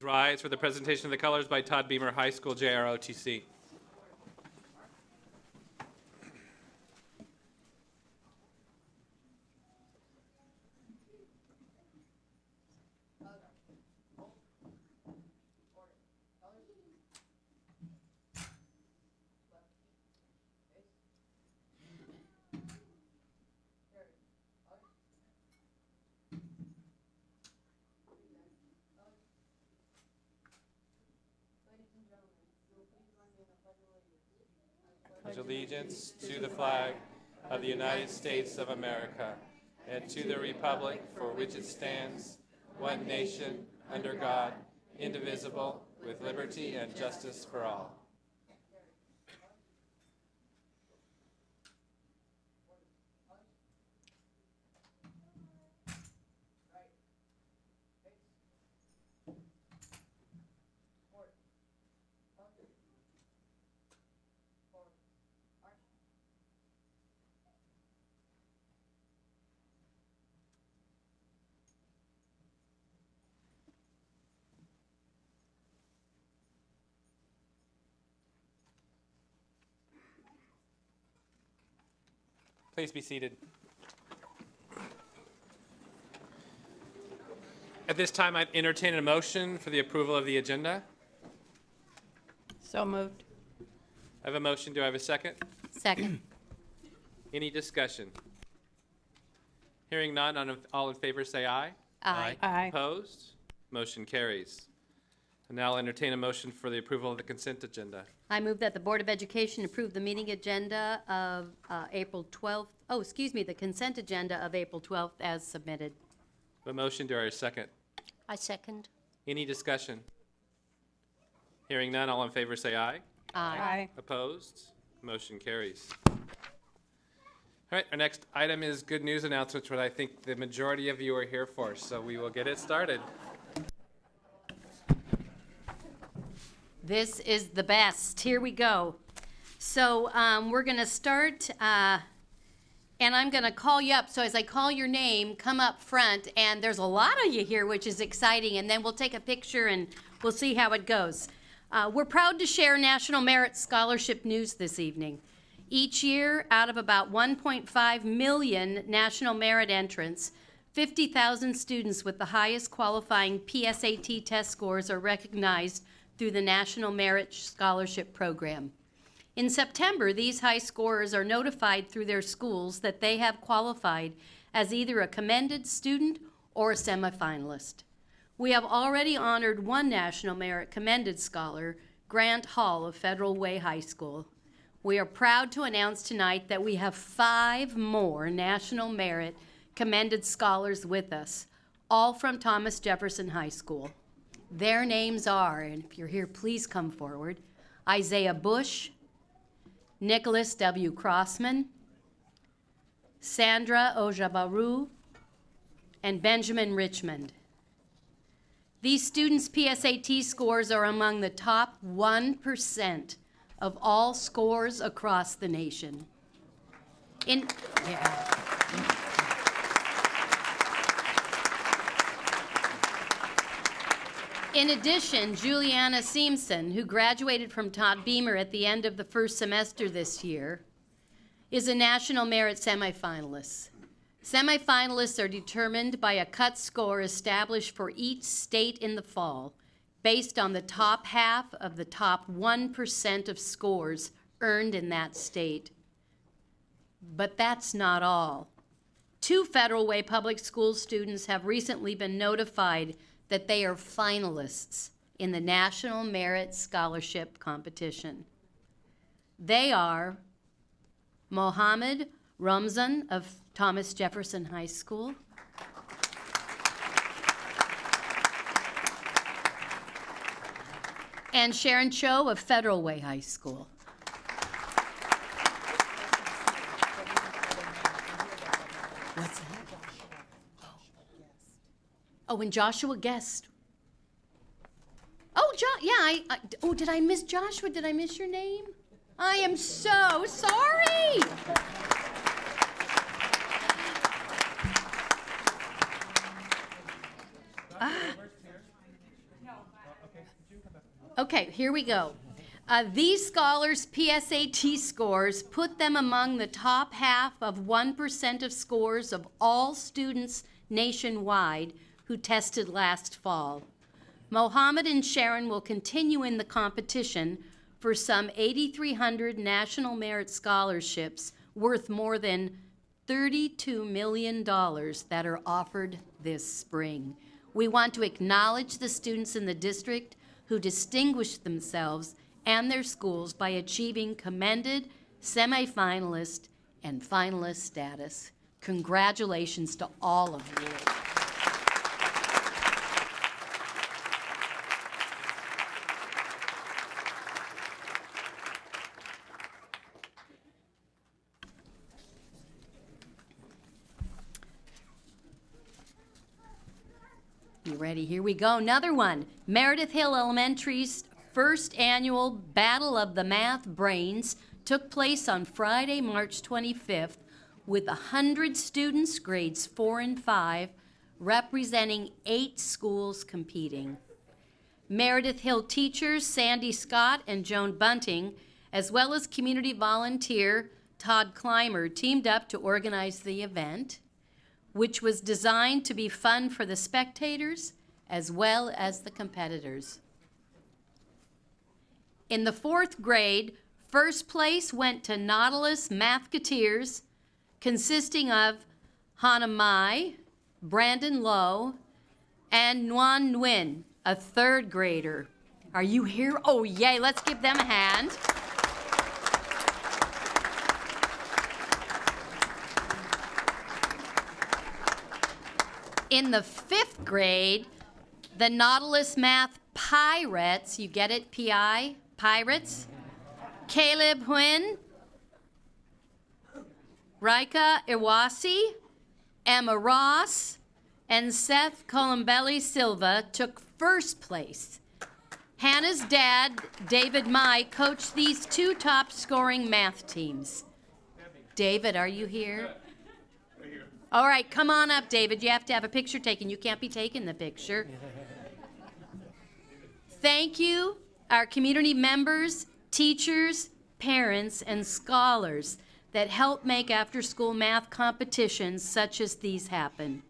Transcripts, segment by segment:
Rise for the presentation of the colors by Todd Beamer High School, JROTC. Pledge allegiance to the flag of the United States of America and to the republic for which it stands, one nation, under God, indivisible, with liberty and justice for all. Please be seated. At this time, I'd entertain a motion for the approval of the agenda. So moved. I have a motion. Do I have a second? Second. Any discussion? Hearing none, all in favor say aye. Aye. Aye. Opposed? Motion carries. And now I'll entertain a motion for the approval of the consent agenda. I move that the Board of Education approve the meeting agenda of April 12th, the consent agenda of April 12th as submitted. A motion. Do I have a second? I second. Any discussion? Hearing none, all in favor say aye. Aye. Opposed? Motion carries. All right, our next item is good news announcements, which I think the majority of you are here for, so we will get it started. This is the best. Here we go. So we're going to start, and I'm going to call you up. So as I call your name, come up front, and there's a lot of you here, which is exciting, and then we'll take a picture and we'll see how it goes. We're proud to share National Merit Scholarship news this evening. Each year, out of about 1.5 million National Merit entrants, 50,000 students with the highest qualifying PSAT test scores are recognized through the National Merit Scholarship Program. In September, these high scorers are notified through their schools that they have qualified as either a commended student or a semifinalist. We have already honored one National Merit Commended Scholar, Grant Hall of Federal Way High School. We are proud to announce tonight that we have 5 more National Merit Commended Scholars with us, all from Thomas Jefferson High School. Their names are, and if you're here, please come forward, Isaiah Bush, Nicholas W. Crossman, Sandra Ojabaru, and Benjamin Richmond. These students' PSAT scores are among the top 1% of all scores across the nation. In addition, Juliana Seamson, who graduated from Todd Beamer at the end of the first semester this year, is a National Merit semifinalist. Semifinalists are determined by a cut score established for each state in the fall, based on the top half of the top 1% of scores earned in that state. But that's not all. 2 Federal Way Public School students have recently been notified that they are finalists in the National Merit Scholarship Competition. They are Mohammed Ramzan of Thomas Jefferson High School, and Sharon Cho of Federal Way High School. What's that? Oh, and Joshua Guest. Oh, oh, did I miss Joshua? Did I miss your name? I am so sorry. Okay, here we go. These scholars' PSAT scores put them among the top half of 1% of scores of all students nationwide who tested last fall. Mohammed and Sharon will continue in the competition for some 8,300 National Merit Scholarships worth more than $32 million that are offered this spring. We want to acknowledge the students in the district who distinguished themselves and their schools by achieving commended, semifinalist, and finalist status. Congratulations to all of you. You ready? Here we go. Another one. Meredith Hill Elementary's first annual Battle of the Math Brains took place on Friday, March 25th, with 100 students, grades 4 and 5, representing 8 schools competing. Meredith Hill teachers Sandy Scott and Joan Bunting, as well as community volunteer Todd Clymer, teamed up to organize the event, which was designed to be fun for the spectators as well as the competitors. In the 4th grade, first place went to Nautilus Mathketeers, consisting of Hannah Mai, Brandon Lowe, and Nguyen Nguyen, a 3rd grader. Are you here? Oh, yay, let's give them a hand. In the 5th grade, the Nautilus Math Pirates, you get it, P-I, Pirates, Caleb Huynh, Rika Iwasi, Emma Ross, and Seth Columbelli Silva took first place. Hannah's dad, David Mai, coached these 2 top-scoring math teams. David, are you here? All right, come on up, David. You have to have a picture taken. You can't be taking the picture. Thank you, our community members, teachers, parents, and scholars that help make after-school math competitions such as these happen.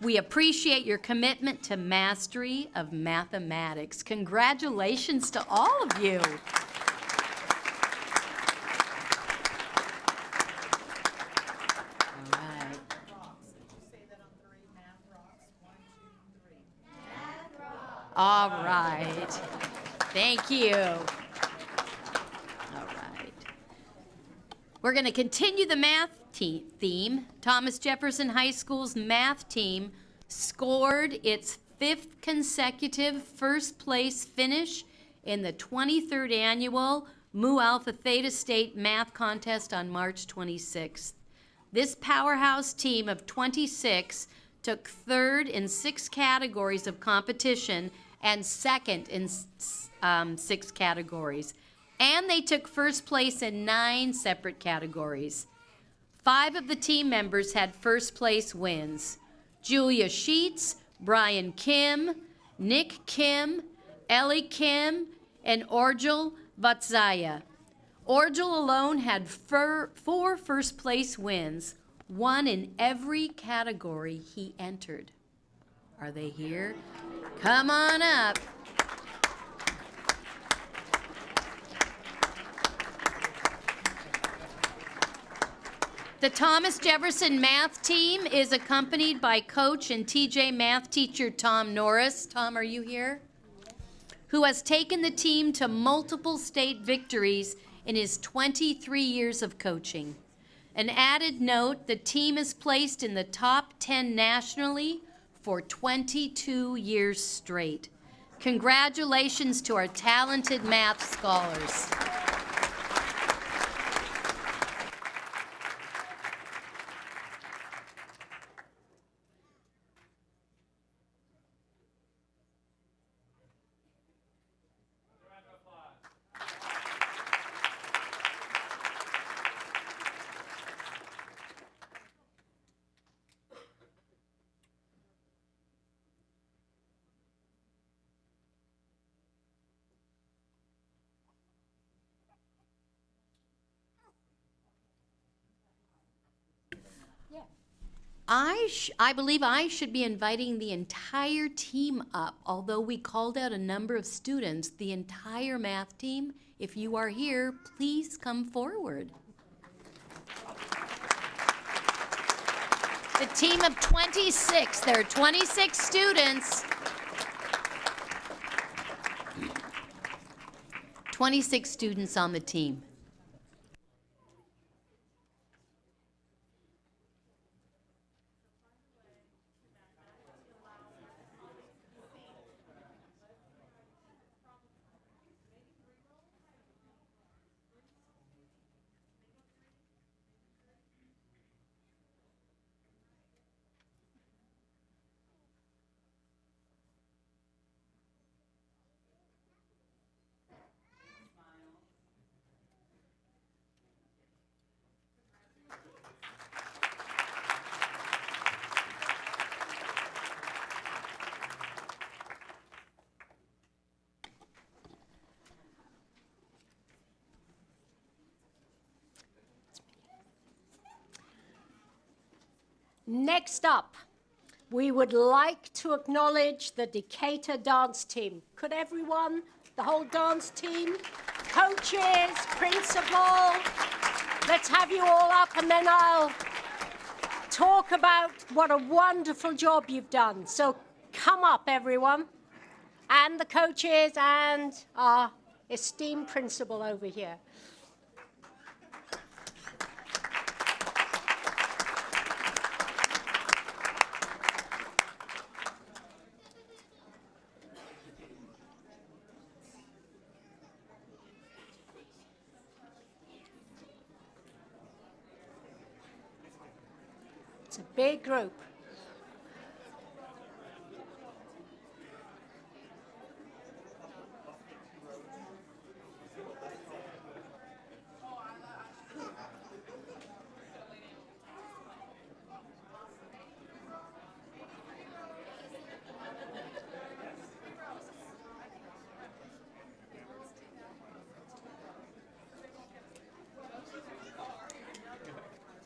We appreciate your commitment to mastery of mathematics. Congratulations to all of you. All right. Thank you. All right. We're going to continue the math theme. Thomas Jefferson High School's math team scored its 5th consecutive first place finish in the 23rd annual Mu Alpha Theta State Math Contest on March 26th. This powerhouse team of 26 took 3rd in 6 categories of competition and 2nd in 6 categories. And they took first place in 9 separate categories. 5 of the team members had first place wins. Julia Sheets, Brian Kim, Nick Kim, Ellie Kim, and Orjul Vatsaya. Orjul alone had 4 first place wins, 1 in every category he entered. Are they here? Come on up. The Thomas Jefferson math team is accompanied by coach and TJ math teacher Tom Norris. Tom, are you here? Who has taken the team to multiple state victories in his 23 years of coaching. An added note, the team is placed in the top 10 nationally for 22 years straight. Congratulations to our talented math scholars. I believe I should be inviting the entire team up. Although we called out a number of students, the entire math team, if you are here, please come forward. The team of 26, there are 26 students. 26 students on the team. Next up, we would like to acknowledge the Decatur dance team. Could everyone, the whole dance team, coaches, principal, let's have you all up and then I'll talk about what a wonderful job you've done. So come up, everyone, and the coaches and our esteemed principal over here. It's a big group.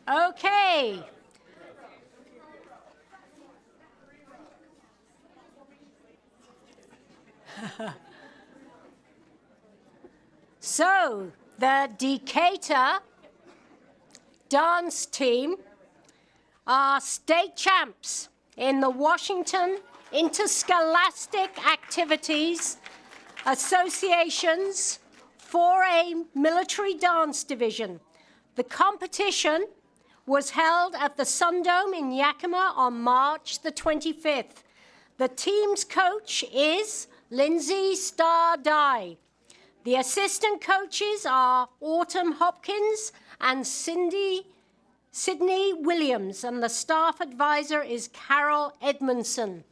Okay. So, the Decatur dance team are state champs in the Washington Interscholastic Activities Association's 4A Military Dance Division. The competition was held at the Sundome in Yakima on March the 25th. The team's coach is Lindsay Starr-Dye. The assistant coaches are Autumn Hopkins and Sydney Williams, and the staff advisor is Carol Edmondson.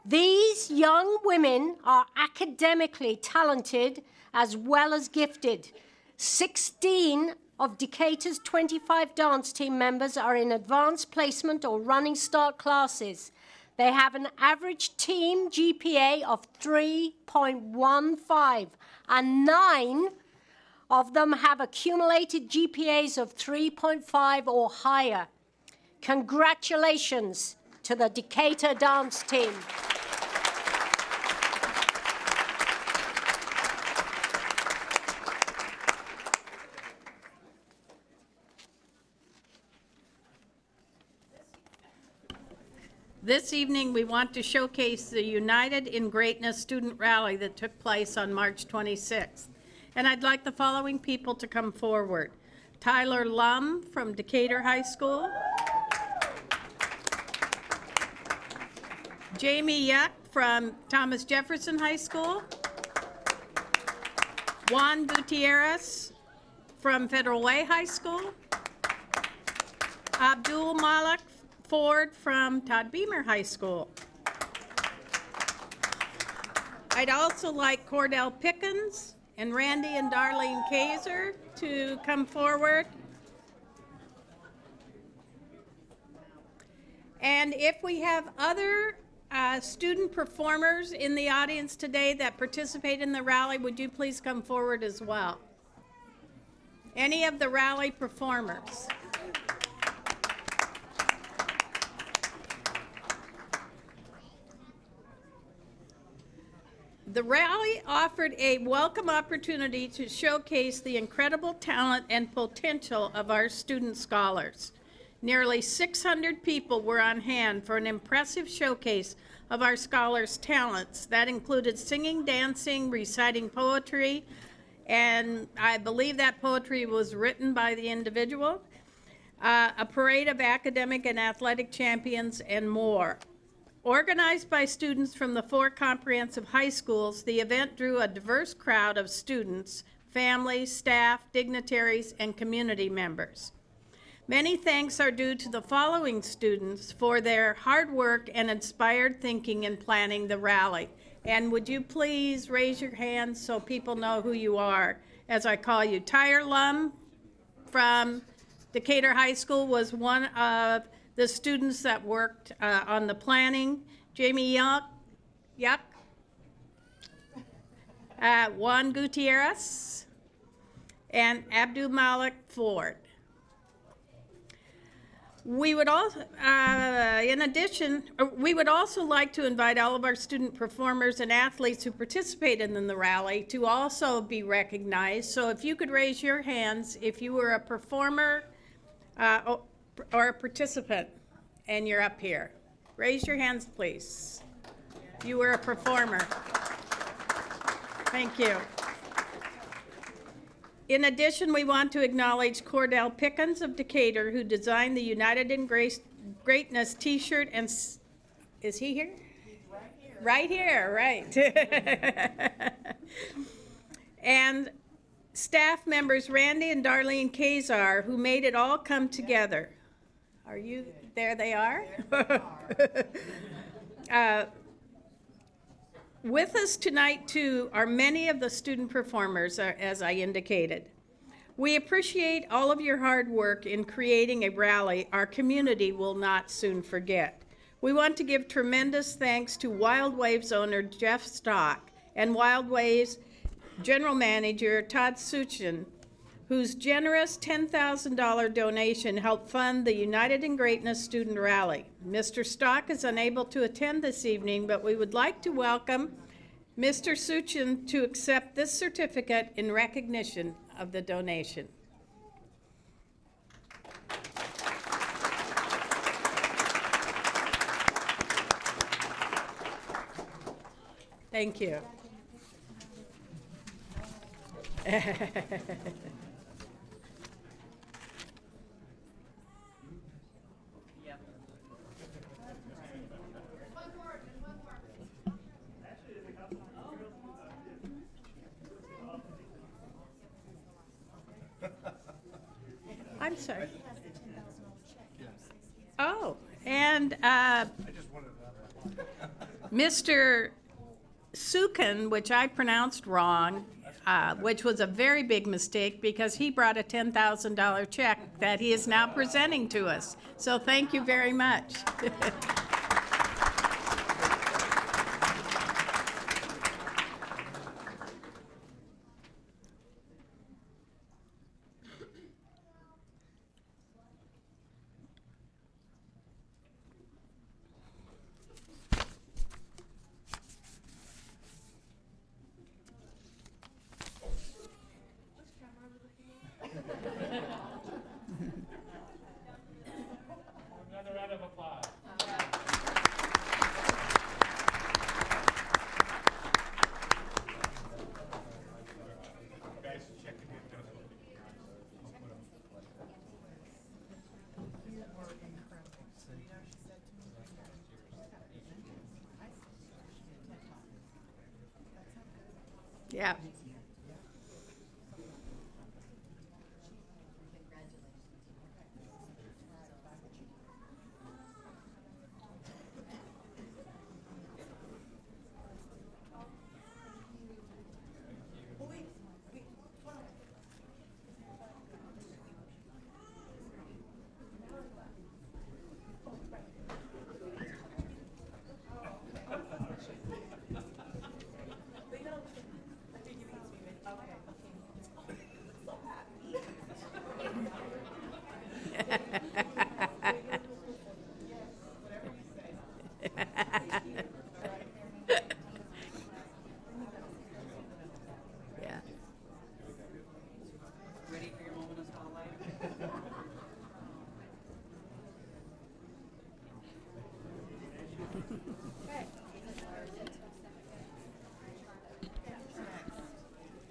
These young women are academically talented as well as gifted. 16 of Decatur's 25 dance team members are in advanced placement or running start classes. They have an average team GPA of 3.15, and 9 of them have accumulated GPAs of 3.5 or higher. Congratulations to the Decatur dance team. This evening, we want to showcase the United in Greatness Student Rally that took place on March 26th. And I'd like the following people to come forward. Tyler Lum from Decatur High School. Jamie Yuck from Thomas Jefferson High School. Juan Gutierrez from Federal Way High School. Abdul Malik Ford from Todd Beamer High School. I'd also like Cordell Pickens and Randy and Darlene Kaiser to come forward. And if we have other student performers in the audience today that participate in the rally, would you please come forward as well? Any of the rally performers? The rally offered a welcome opportunity to showcase the incredible talent and potential of our student scholars. Nearly 600 people were on hand for an impressive showcase of our scholars' talents. That included singing, dancing, reciting poetry, and I believe that poetry was written by the individual, a parade of academic and athletic champions, and more. Organized by students from the 4 comprehensive high schools, the event drew a diverse crowd of students, families, staff, dignitaries, and community members. Many thanks are due to the following students for their hard work and inspired thinking in planning the rally. And would you please raise your hands so people know who you are as I call you. Tyre Lum from Decatur High School was one of the students that worked on the planning. Jamie Yuck, Juan Gutierrez, and Abdul Malik Ford. We would also, in addition, we would also like to invite all of our student performers and athletes who participated in the rally to also be recognized. So if you could raise your hands if you were a performer or a participant and you're up here. Raise your hands, please. You were a performer. Thank you. In addition, we want to acknowledge Cordell Pickens of Decatur, who designed the United in Greatness t-shirt, and is he here? Right here, right. And staff members Randy and Darlene Kazar, who made it all come together. Are you, there they are? With us tonight, too, are many of the student performers, as I indicated. We appreciate all of your hard work in creating a rally our community will not soon forget. We want to give tremendous thanks to Wild Waves owner Jeff Stock and Wild Waves General Manager Todd Suchin, whose generous $10,000 donation helped fund the United in Greatness Student Rally. Mr. Stock is unable to attend this evening, but we would like to welcome Mr. Suchin to accept this certificate in recognition of the donation. Thank you. I'm sorry. Oh, and Mr. Sukin, which I pronounced wrong, which was a very big mistake because he brought a $10,000 check that he is now presenting to us. So thank you very much. Another round of applause. Guys, check the Yeah.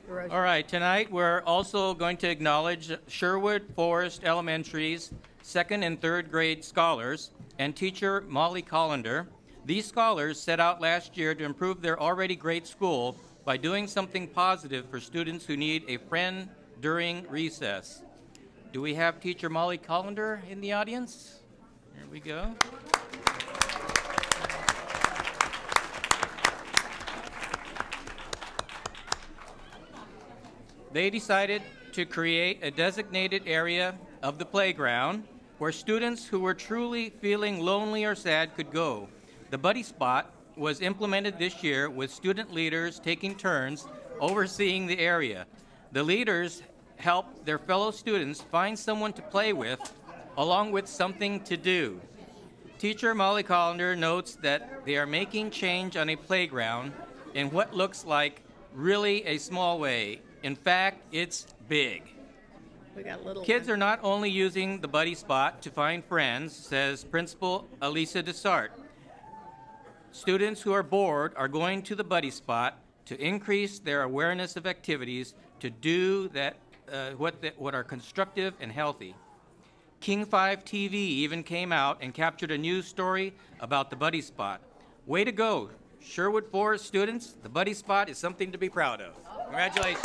All right, tonight we're also going to acknowledge Sherwood Forest Elementary's second and third grade scholars and teacher Molly Collender. These scholars set out last year to improve their already great school by doing something positive for students who need a friend during recess. Do we have teacher Molly Collender in the audience? Here we go. They decided to create a designated area of the playground where students who were truly feeling lonely or sad could go. The Buddy Spot was implemented this year with student leaders taking turns overseeing the area. The leaders help their fellow students find someone to play with, along with something to do. Teacher Molly Collender notes that they are making change on a playground in what looks like really a small way. In fact, it's big. We got little Kids are not only using the Buddy Spot to find friends, says Principal Elisa Desart. Students who are bored are going to the Buddy Spot to increase their awareness of activities to do what are constructive and healthy. King 5 TV even came out and captured a news story about the Buddy Spot. Way to go, Sherwood Forest students. The Buddy Spot is something to be proud of. Congratulations.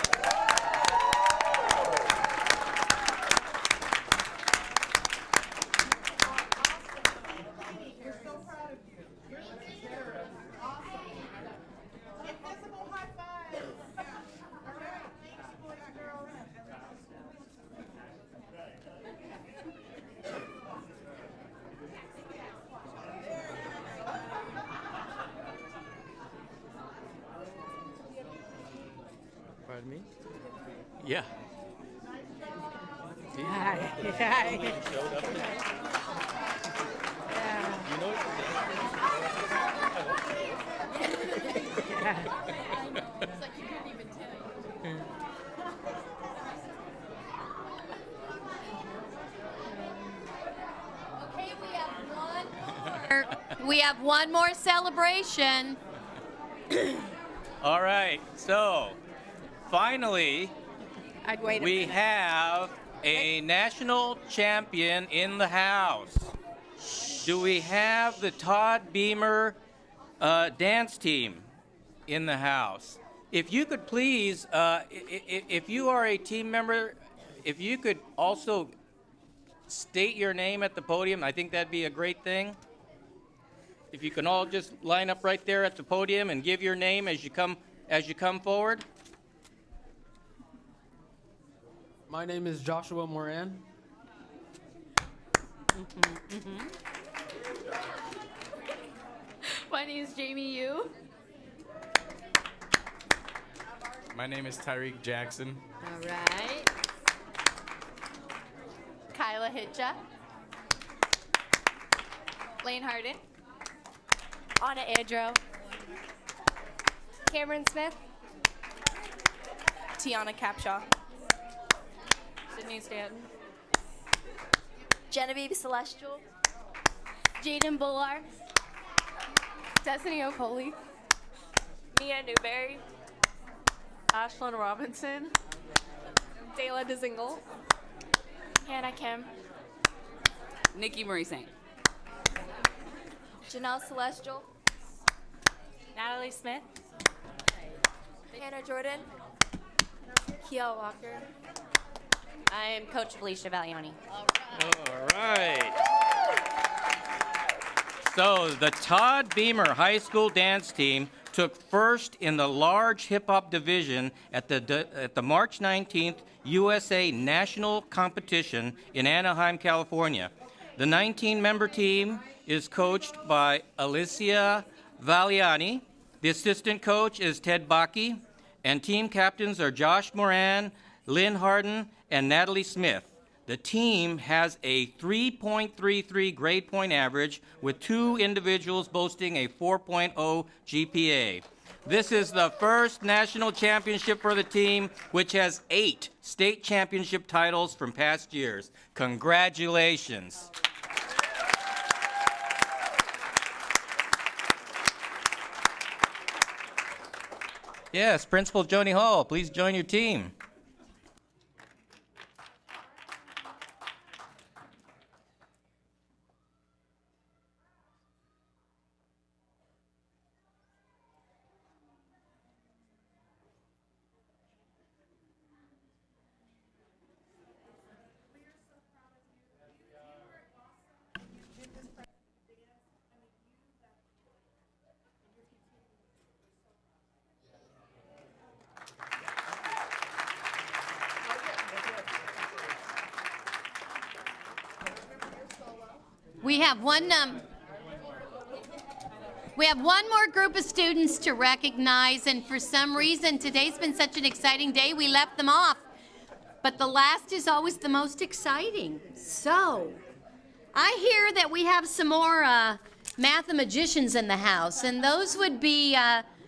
Pardon me? Yeah. Okay, we have one more celebration. All right, so finally, I'd wait. we have a national champion in the house. Do we have the Todd Beamer dance team in the house? If you could please, if you are a team member, if you could also state your name at the podium, I think that'd be a great thing. If you can all just line up right there at the podium and give your name as you come forward. My name is Joshua Moran. My name is Jamie Yu. My name is Tyreek Jackson. All right. Kyla Hitcha. Lane Harden. Anna Andro. Cameron Smith. Tiana Capshaw. Sydney Stanton. Genevieve Celestial. Jaden Bullar. Destiny Okoli. Mia Newberry. Ashlyn Robinson. Dayla DeZingle. Hannah Kim. Nikki Marie Saint. Janelle Celestial. Natalie Smith. Hannah Jordan. Kiel Walker. I'm Coach Felicia Valiani. All right. So the Todd Beamer High School dance team took first in the large hip-hop division at the March 19th USA National Competition in Anaheim, California. The 19-member team is coached by Alicia Valiani. The assistant coach is Ted Bakke, and team captains are Josh Moran, Lynn Harden, and Natalie Smith. The team has a 3.33 grade point average, with 2 individuals boasting a 4.0 GPA. This is the first national championship for the team, which has 8 state championship titles from past years. Congratulations. Yes, Principal Joni Hall, please join your team. We have one more group of students to recognize, and for some reason, today's been such an exciting day, we left them off. But the last is always the most exciting. So, I hear that we have some more mathematicians in the house, and those would be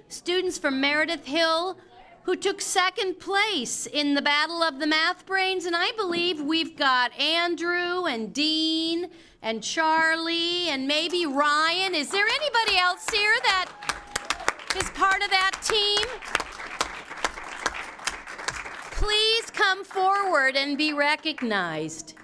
students from Meredith Hill who took second place in the Battle of the Math Brains, and I believe we've got Andrew and Dean and Charlie and maybe Ryan. Is there anybody else here that is part of that team? Please come forward and be recognized.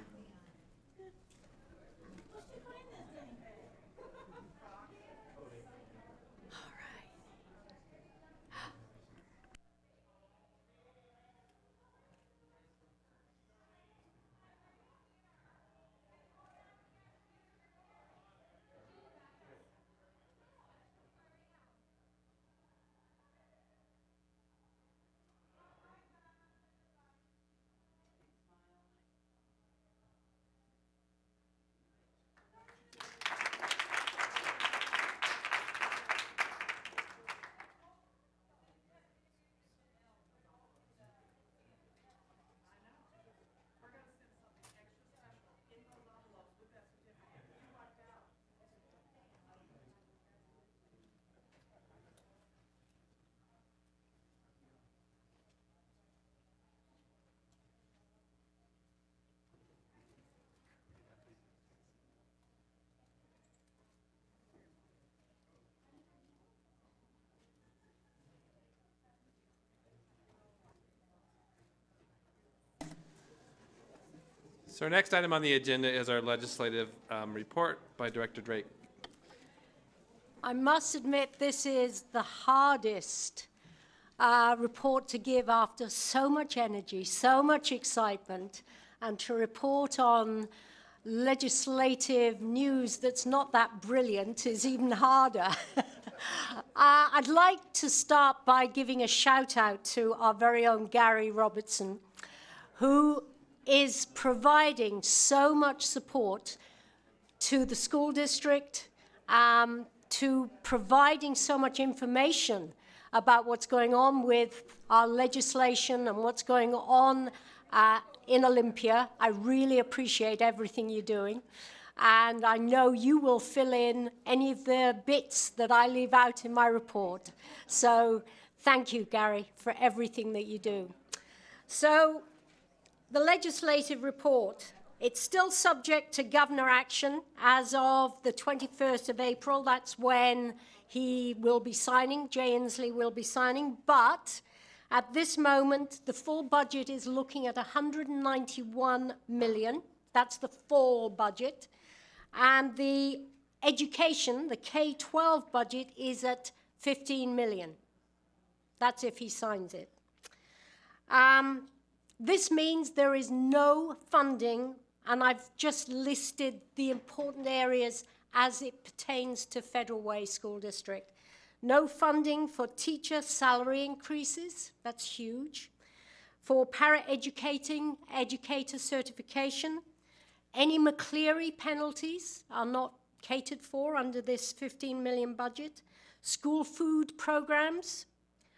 So our next item on the agenda is our legislative report by Director Drake. I must admit this is the hardest report to give after so much energy, so much excitement, and to report on legislative news that's not that brilliant is even harder. I'd like to start by giving a shout out to our very own Gary Robertson, who is providing so much support to the school district, to providing so much information about what's going on with our legislation and what's going on in Olympia. I really appreciate everything you're doing. And I know you will fill in any of the bits that I leave out in my report. So thank you, Gary, for everything that you do. So the legislative report, it's still subject to governor action as of the 21st of April. That's when he will be signing, Jay Inslee will be signing. But at this moment, the full budget is looking at $191 million. That's the full budget. And the education, the K-12 budget, is at $15 million. That's if he signs it. This means there is no funding, and I've just listed the important areas as it pertains to Federal Way School District. No funding for teacher salary increases, that's huge. For educator certification, any McCleary penalties are not catered for under this $15 million budget. School food programs,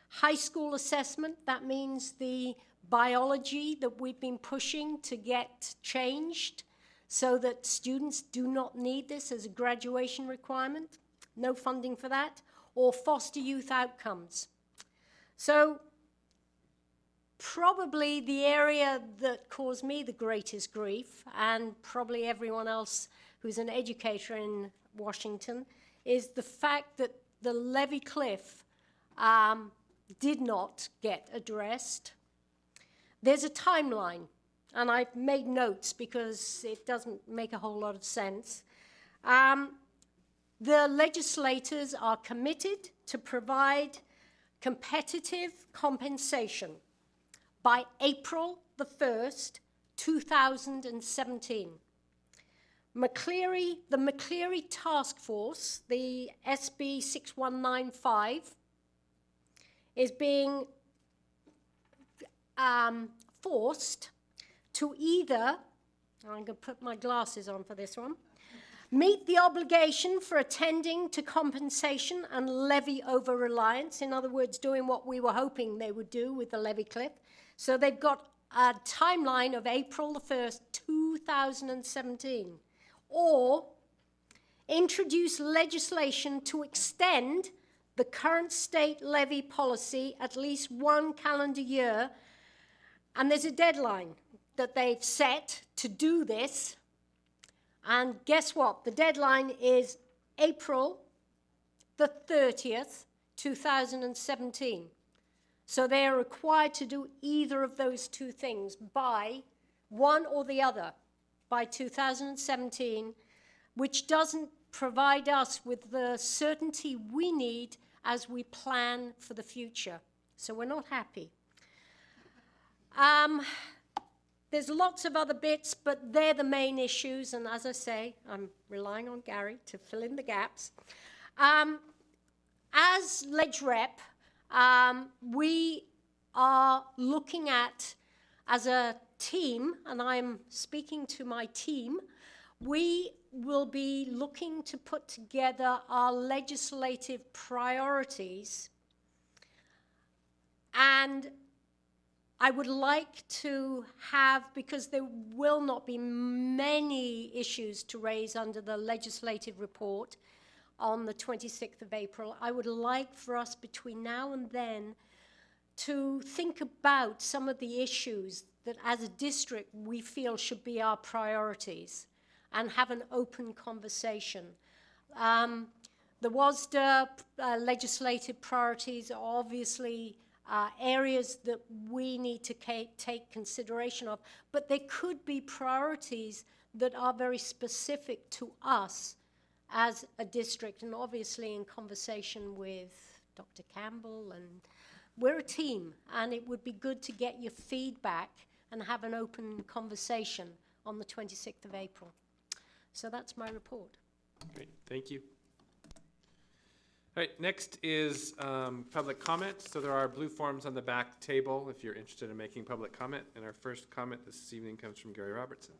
high school assessment, that means the biology that we've been pushing to get changed so that students do not need this as a graduation requirement. No funding for that. Or foster youth outcomes. So probably the area that caused me the greatest grief, and probably everyone else who's an educator in Washington, is the fact that the levee cliff, did not get addressed. There's a timeline, and I've made notes because it doesn't make a whole lot of sense. The legislators are committed to provide competitive compensation by April the 1st, 2017. The McCleary Task Force, the SB 6195, is being forced to either, I'm going to put my glasses on for this one, meet the obligation for attending to compensation and levy over reliance, in other words, doing what we were hoping they would do with the levy cliff. So they've got a timeline of April the 1st, 2017, or introduce legislation to extend the current state levy policy at least 1 calendar year. And there's a deadline that they've set to do this. And guess what? The deadline is April the 30th, 2017. So they are required to do either of those two things by one or the other by 2017, which doesn't provide us with the certainty we need as we plan for the future. So we're not happy. There's lots of other bits, but they're the main issues. And as I say, I'm relying on Gary to fill in the gaps. As Ledge Rep, we are looking at, as a team, and I'm speaking to my team, we will be looking to put together our legislative priorities. And I would like to have, because there will not be many issues to raise under the legislative report on the 26th of April, I would like for us between now and then to think about some of the issues that as a district we feel should be our priorities and have an open conversation. The WASDA legislative priorities are obviously areas that we need to take consideration of, but there could be priorities that are very specific to us as a district, and obviously in conversation with Dr. Campbell, and we're a team, and it would be good to get your feedback and have an open conversation on the 26th of April. So that's my report. Great, thank you. All right, next is public comment. So there are blue forms on the back table if you're interested in making public comment. And our first comment this evening comes from Gary Robertson.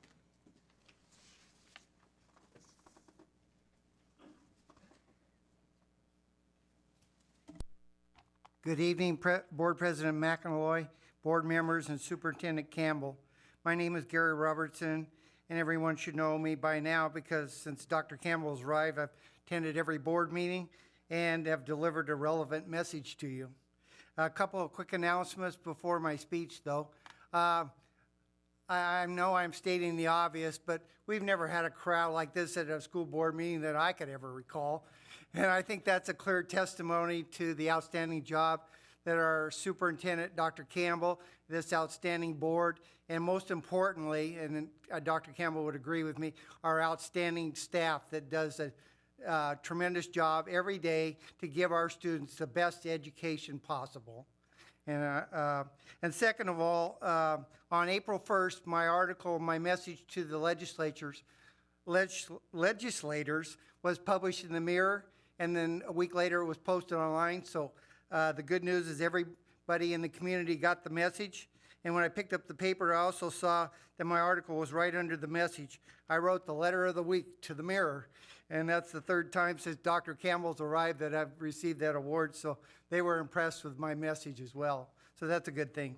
Good evening, Board President McAloy, board members, and Superintendent Campbell. My name is Gary Robertson, and everyone should know me by now because since Dr. Campbell's arrived, I've attended every board meeting and have delivered a relevant message to you. A couple of quick announcements before my speech, though. I know I'm stating the obvious, but we've never had a crowd like this at a school board meeting that I could ever recall. And I think that's a clear testimony to the outstanding job that our superintendent, Dr. Campbell, this outstanding board, and most importantly, and Dr. Campbell would agree with me, our outstanding staff that does a tremendous job every day to give our students the best education possible. And second of all, on April 1st, my message to the legislators was published in the Mirror, and then a week later it was posted online. So the good news is everybody in the community got the message. And when I picked up the paper, I also saw that my article was right under the message. I wrote the letter of the week to the Mirror, and that's the third time since Dr. Campbell's arrived that I've received that award, so they were impressed with my message as well. So that's a good thing.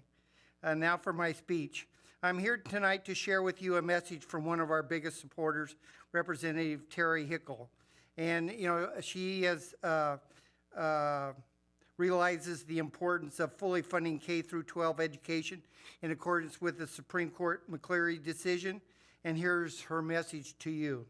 Now for my speech. I'm here tonight to share with you a message from one of our biggest supporters, Representative Terry Hickel. And, you know, she has realizes the importance of fully funding K through 12 education in accordance with the Supreme Court McCleary decision. And here's her message to you.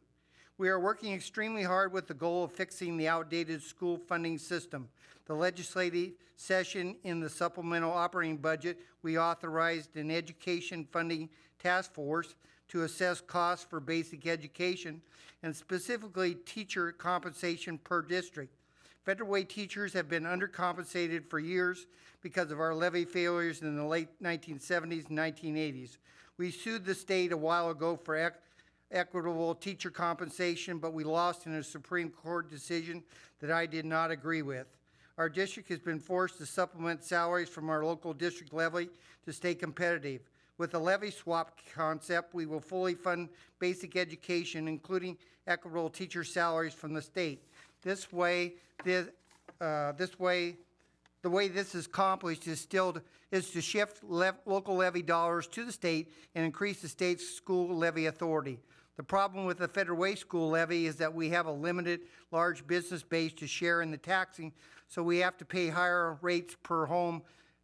We are working extremely hard with the goal of fixing the outdated school funding system. The legislative session in the supplemental operating budget, we authorized an education funding task force to assess costs for basic education and specifically teacher compensation per district. Federal Way teachers have been undercompensated for years because of our levy failures in the late 1970s and 1980s. We sued the state a while ago for equitable teacher compensation, but we lost in a Supreme Court decision that I did not agree with. Our district has been forced to supplement salaries from our local district levy to stay competitive. With the levy swap concept, we will fully fund basic education, including equitable teacher salaries from the state. The way this is accomplished is to shift local levy dollars to the state and increase the state's school levy authority. The problem with the Federal Way school levy is that we have a limited large business base to share in the taxing, so we have to pay higher rates per home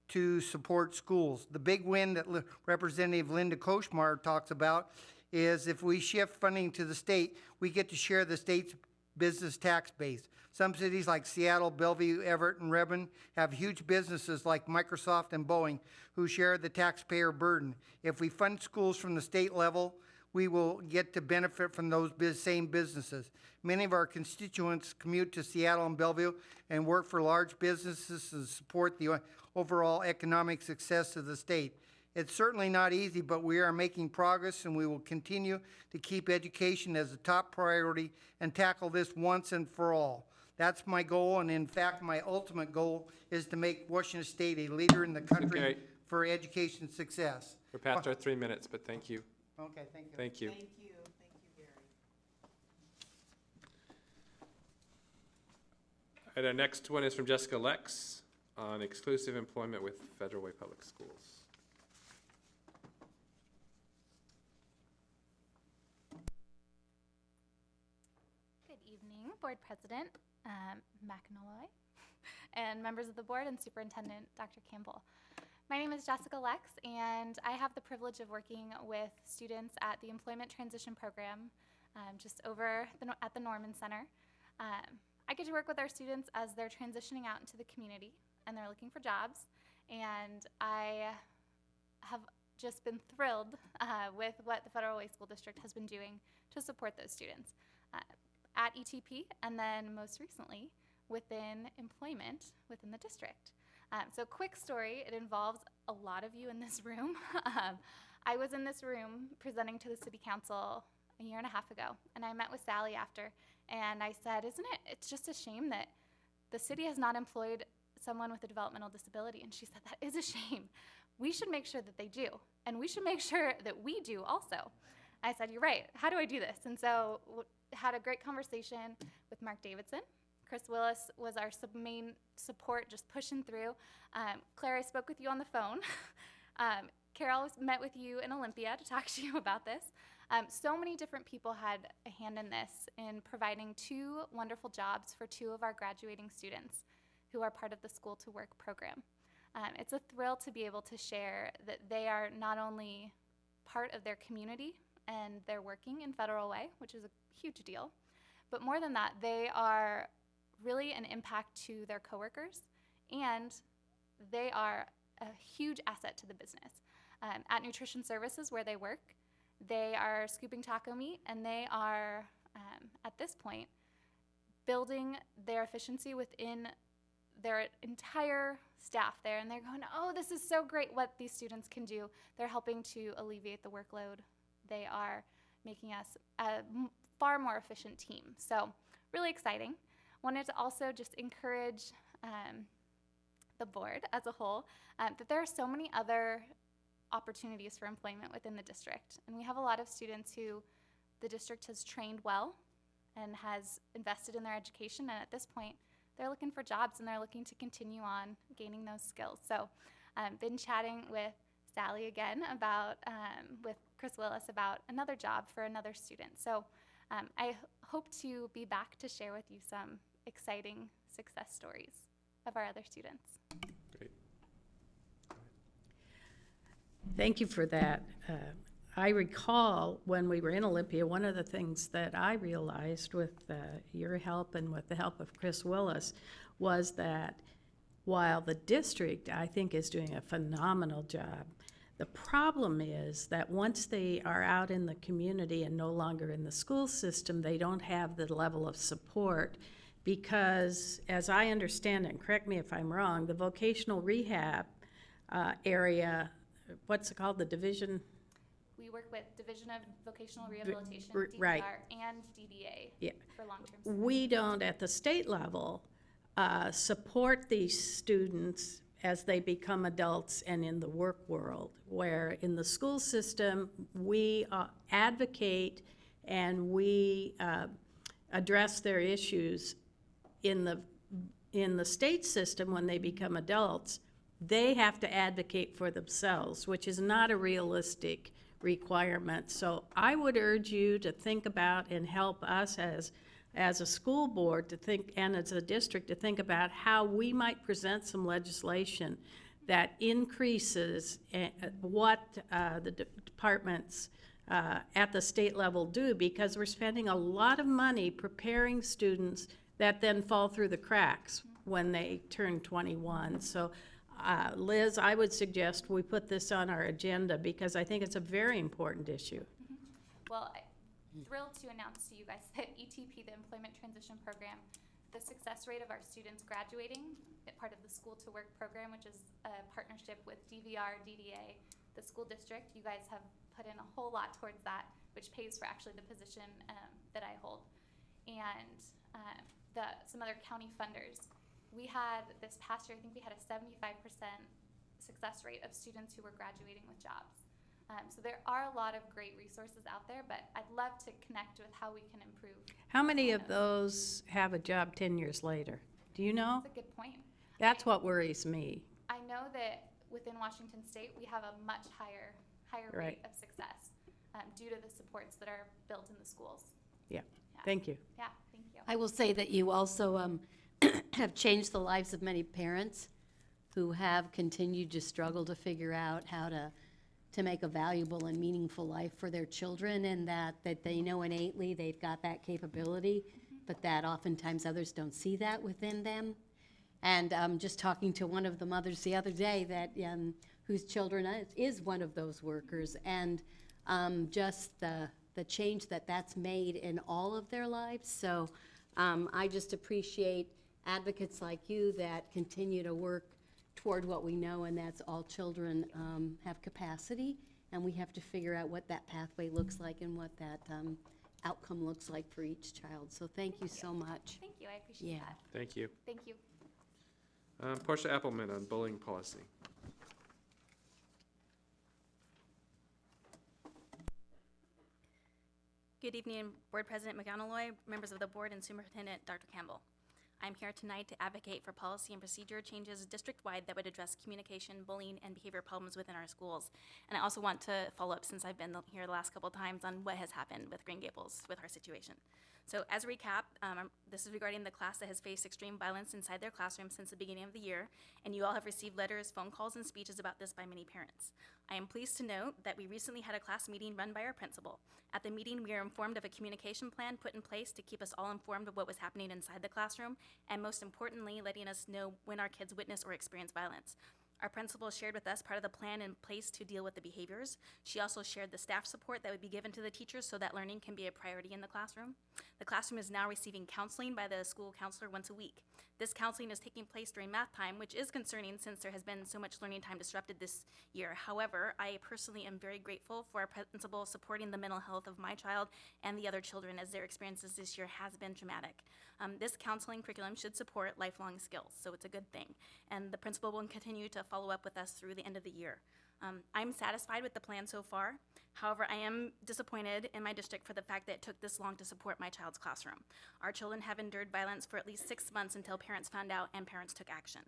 to support schools. The big win that Representative Linda Koshmar talks about is if we shift funding to the state, we get to share the state's business tax base. Some cities like Seattle, Bellevue, Everett, and Redmond have huge businesses like Microsoft and Boeing who share the taxpayer burden. If we fund schools from the state level, we will get to benefit from those same businesses. Many of our constituents commute to Seattle and Bellevue and work for large businesses to support the overall economic success of the state. It's certainly not easy, but we are making progress, and we will continue to keep education as a top priority and tackle this once and for all. That's my goal, and in fact, my ultimate goal is to make Washington State a leader in the country Okay. for education success. We're past our 3 minutes, but thank you. Okay, thank you. Thank you. Thank you, Gary. And our next one is from Jessica Lex on exclusive employment with Federal Way Public Schools. Good evening, Board President McAnally, and members of the board and Superintendent Dr. Campbell. My name is Jessica Lex, and I have the privilege of working with students at the Employment Transition Program just over at the Norman Center. I get to work with our students as they're transitioning out into the community and they're looking for jobs, and I have just been thrilled with what the Federal Way School District has been doing to support those students at ETP, and then most recently within employment within the district. So quick story, it involves a lot of you in this room. I was in this room presenting to the City Council a year and a half ago, and I met with Sally after, and I said, it's just a shame that the city has not employed someone with a developmental disability, and she said, that is a shame. We should make sure that they do, and we should make sure that we do also. I said, you're right, how do I do this? And so had a great conversation with Mark Davidson. Chris Willis was our main support, just pushing through. Claire, I spoke with you on the phone. Carol met with you in Olympia to talk to you about this. So many different people had a hand in this, in providing 2 wonderful jobs for 2 of our graduating students who are part of the School to Work program. It's a thrill to be able to share that they are not only part of their community and they're working in Federal Way, which is a huge deal, but more than that, they are really an impact to their coworkers, and they are a huge asset to the business. At Nutrition Services, where they work, they are scooping taco meat, and they are, at this point, building their efficiency within their entire staff there, and they're going, oh, this is so great what these students can do. They're helping to alleviate the workload. They are making us a far more efficient team. So really exciting. Wanted to also just encourage the board as a whole that there are so many other opportunities for employment within the district. And we have a lot of students who the district has trained well and has invested in their education, and at this point, they're looking for jobs and they're looking to continue on gaining those skills. So been chatting with Sally again about, with Chris Willis about another job for another student. So I hope to be back to share with you some exciting success stories of our other students. Great. Thank you for that. I recall when we were in Olympia, one of the things that I realized with your help and with the help of Chris Willis was that while the district, I think, is doing a phenomenal job, the problem is that once they are out in the community and no longer in the school system, they don't have the level of support because, as I understand it, and correct me if I'm wrong, the vocational rehab area, what's it called, the division? We work with Division of Vocational Rehabilitation, right. DVR, and DDA Yeah. for long-term service. We don't, at the state level, support these students as they become adults and in the work world, where in the school system, we advocate and we address their issues. In the state system, when they become adults, they have to advocate for themselves, which is not a realistic requirement. So I would urge you to think about and help us as a school board to think, and as a district, to think about how we might present some legislation that increases what the departments at the state level do, because we're spending a lot of money preparing students that then fall through the cracks when they turn 21. So Liz, I would suggest we put this on our agenda because I think it's a very important issue. Well, I'm thrilled to announce to you guys that ETP, the Employment Transition Program, the success rate of our students graduating, part of the School to Work program, which is a partnership with DVR, DDA, the school district. You guys have put in a whole lot towards that, which pays for actually the position that I hold. And some other county funders. We had this past year, I think we had a 75% success rate of students who were graduating with jobs. So there are a lot of great resources out there, but I'd love to connect with how we can improve. How many of those have a job 10 years later? Do you know? That's a good point. That's what worries me. I know that within Washington State, we have a much higher Right. rate of success due to the supports that are built in the schools. Yeah, thank you. Yeah, thank you. I will say that you also have changed the lives of many parents who have continued to struggle to figure out how to make a valuable and meaningful life for their children, and that they know innately they've got that capability, but that oftentimes others don't see that within them. And just talking to one of the mothers the other day that whose children is one of those workers, and just the change that's made in all of their lives. So I just appreciate advocates like you that continue to work toward what we know, and that's all children have capacity, and we have to figure out what that pathway looks like and what that outcome looks like for each child. So thank you so much. Thank you, I appreciate that. Thank you. Thank you. Portia Appleman on bullying policy. Good evening, Board President McAnaloy, members of the board, and Superintendent Dr. Campbell. I'm here tonight to advocate for policy and procedure changes district-wide that would address communication, bullying, and behavior problems within our schools. And I also want to follow up, since I've been here the last couple of times, on what has happened with Green Gables with our situation. So as a recap, this is regarding the class that has faced extreme violence inside their classroom since the beginning of the year, and you all have received letters, phone calls, and speeches about this by many parents. I am pleased to note that we recently had a class meeting run by our principal. At the meeting, we are informed of a communication plan put in place to keep us all informed of what was happening inside the classroom, and most importantly, letting us know when our kids witness or experience violence. Our principal shared with us part of the plan in place to deal with the behaviors. She also shared the staff support that would be given to the teachers so that learning can be a priority in the classroom. The classroom is now receiving counseling by the school counselor once a week. This counseling is taking place during math time, which is concerning since there has been so much learning time disrupted this year. However, I personally am very grateful for our principal supporting the mental health of my child and the other children, as their experiences this year has been traumatic. This counseling curriculum should support lifelong skills, so it's a good thing. And the principal will continue to follow up with us through the end of the year. I'm satisfied with the plan so far. However, I am disappointed in my district for the fact that it took this long to support my child's classroom. Our children have endured violence for at least 6 months until parents found out and parents took action.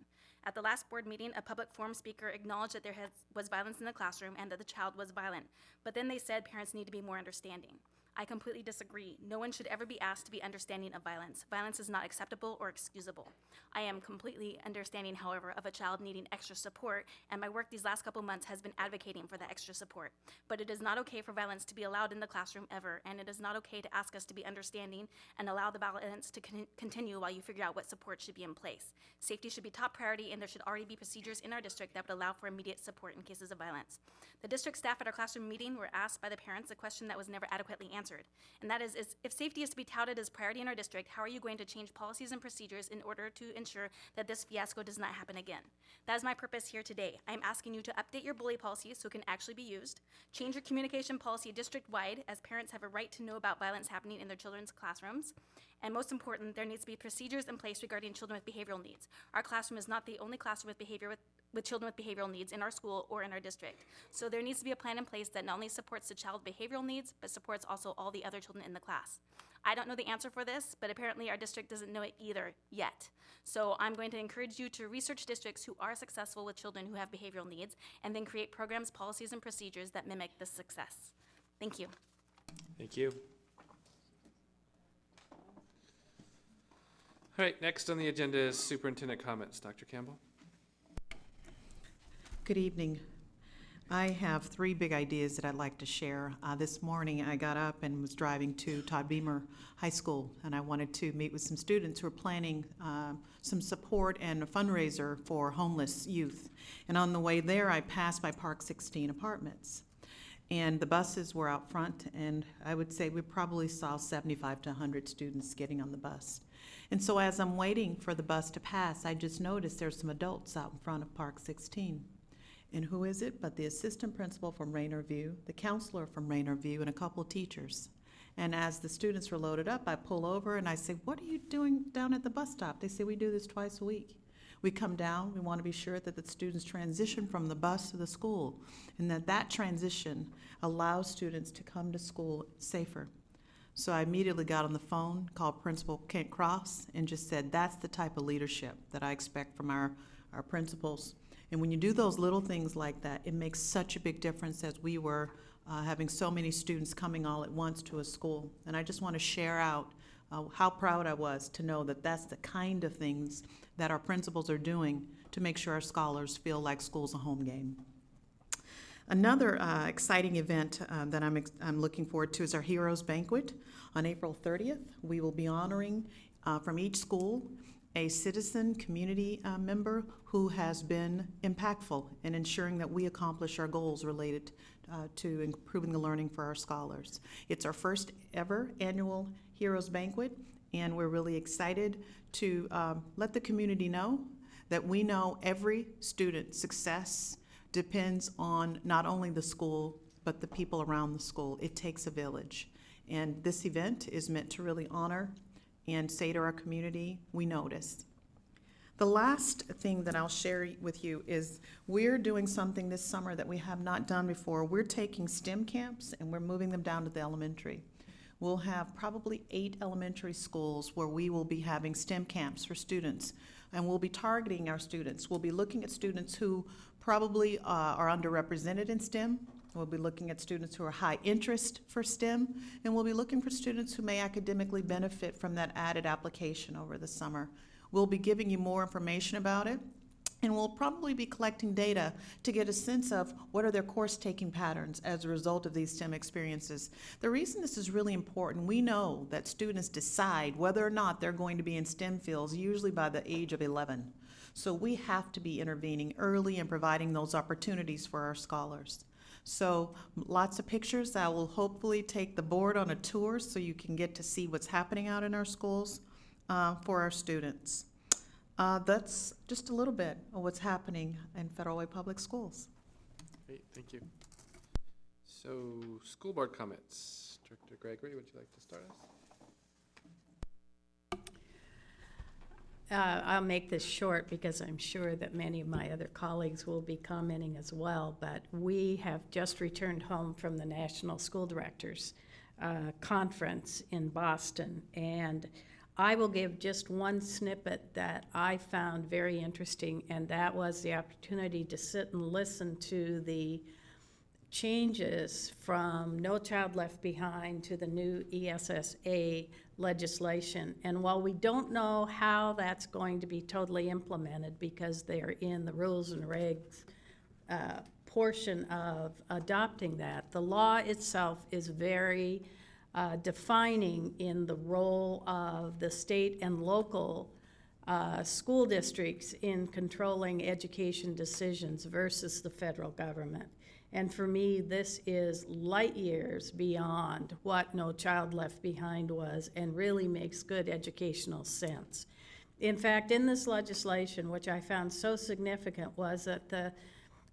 At the last board meeting, a public forum speaker acknowledged that there was violence in the classroom and that the child was violent, but then they said parents need to be more understanding. I completely disagree. No one should ever be asked to be understanding of violence. Violence is not acceptable or excusable. I am completely understanding, however, of a child needing extra support, and my work these last couple months has been advocating for that extra support. But it is not okay for violence to be allowed in the classroom ever, and it is not okay to ask us to be understanding and allow the violence to continue while you figure out what support should be in place. Safety should be top priority, and there should already be procedures in our district that would allow for immediate support in cases of violence. The district staff at our classroom meeting were asked by the parents a question that was never adequately answered, and that is if safety is to be touted as priority in our district, how are you going to change policies and procedures in order to ensure that this fiasco does not happen again? That is my purpose here today. I am asking you to update your bully policy so it can actually be used, change your communication policy district-wide, as parents have a right to know about violence happening in their children's classrooms, and most important, there needs to be procedures in place regarding children with behavioral needs. Our classroom is not the only classroom with children with behavioral needs in our school or in our district. So there needs to be a plan in place that not only supports the child's behavioral needs, but supports also all the other children in the class. I don't know the answer for this, but apparently our district doesn't know it either yet. So I'm going to encourage you to research districts who are successful with children who have behavioral needs, and then create programs, policies, and procedures that mimic this success. Thank you. Thank you. All right, next on the agenda is superintendent comments. Dr. Campbell. Good evening. I have 3 big ideas that I'd like to share. This morning I got up and was driving to Todd Beamer High School, and I wanted to meet with some students who are planning some support and a fundraiser for homeless youth. And on the way there, I passed by Park 16 Apartments. And the buses were out front, and I would say we probably saw 75 to 100 students getting on the bus. And so as I'm waiting for the bus to pass, I just noticed there's some adults out in front of Park 16. And who is it but the assistant principal from Rainier View, the counselor from Rainier View, and a couple of teachers. And as the students were loaded up, I pull over and I say, "What are you doing down at the bus stop?" They say, "We do this twice a week. We come down, we want to be sure that the students transition from the bus to the school, and that transition allows students to come to school safer." So I immediately got on the phone, called Principal Kent Cross, and just said, that's the type of leadership that I expect from our principals. And when you do those little things like that, it makes such a big difference, as we were having so many students coming all at once to a school. And I just want to share out how proud I was to know that that's the kind of things that our principals are doing to make sure our scholars feel like school's a home game. Another exciting event that I'm looking forward to is our Heroes Banquet. On April 30th, we will be honoring from each school a citizen community member who has been impactful in ensuring that we accomplish our goals related to improving the learning for our scholars. It's our first ever annual Heroes Banquet, and we're really excited to let the community know that we know every student's success depends on not only the school, but the people around the school. It takes a village. And this event is meant to really honor and say to our community, we notice. The last thing that I'll share with you is we're doing something this summer that we have not done before. We're taking STEM camps and we're moving them down to the elementary. We'll have probably 8 elementary schools where we will be having STEM camps for students, and we'll be targeting our students. We'll be looking at students who probably are underrepresented in STEM. We'll be looking at students who are high interest for STEM, and we'll be looking for students who may academically benefit from that added application over the summer. We'll be giving you more information about it, and we'll probably be collecting data to get a sense of what are their course-taking patterns as a result of these STEM experiences. The reason this is really important, we know that students decide whether or not they're going to be in STEM fields usually by the age of 11. So we have to be intervening early and providing those opportunities for our scholars. So lots of pictures. I will hopefully take the board on a tour so you can get to see what's happening out in our schools for our students. That's just a little bit of what's happening in Federal Way Public Schools. Great, thank you. So, school board comments. Director Gregory, would you like to start us? I'll make this short because I'm sure that many of my other colleagues will be commenting as well, but we have just returned home from the National School Directors Conference in Boston, and I will give just one snippet that I found very interesting, and that was the opportunity to sit and listen to the changes from No Child Left Behind to the new ESSA legislation. And while we don't know how that's going to be totally implemented because they're in the rules and regs portion of adopting that, the law itself is very defining in the role of the state and local school districts in controlling education decisions versus the federal government. And for me, this is light years beyond what No Child Left Behind was and really makes good educational sense. In fact, in this legislation, which I found so significant, was that the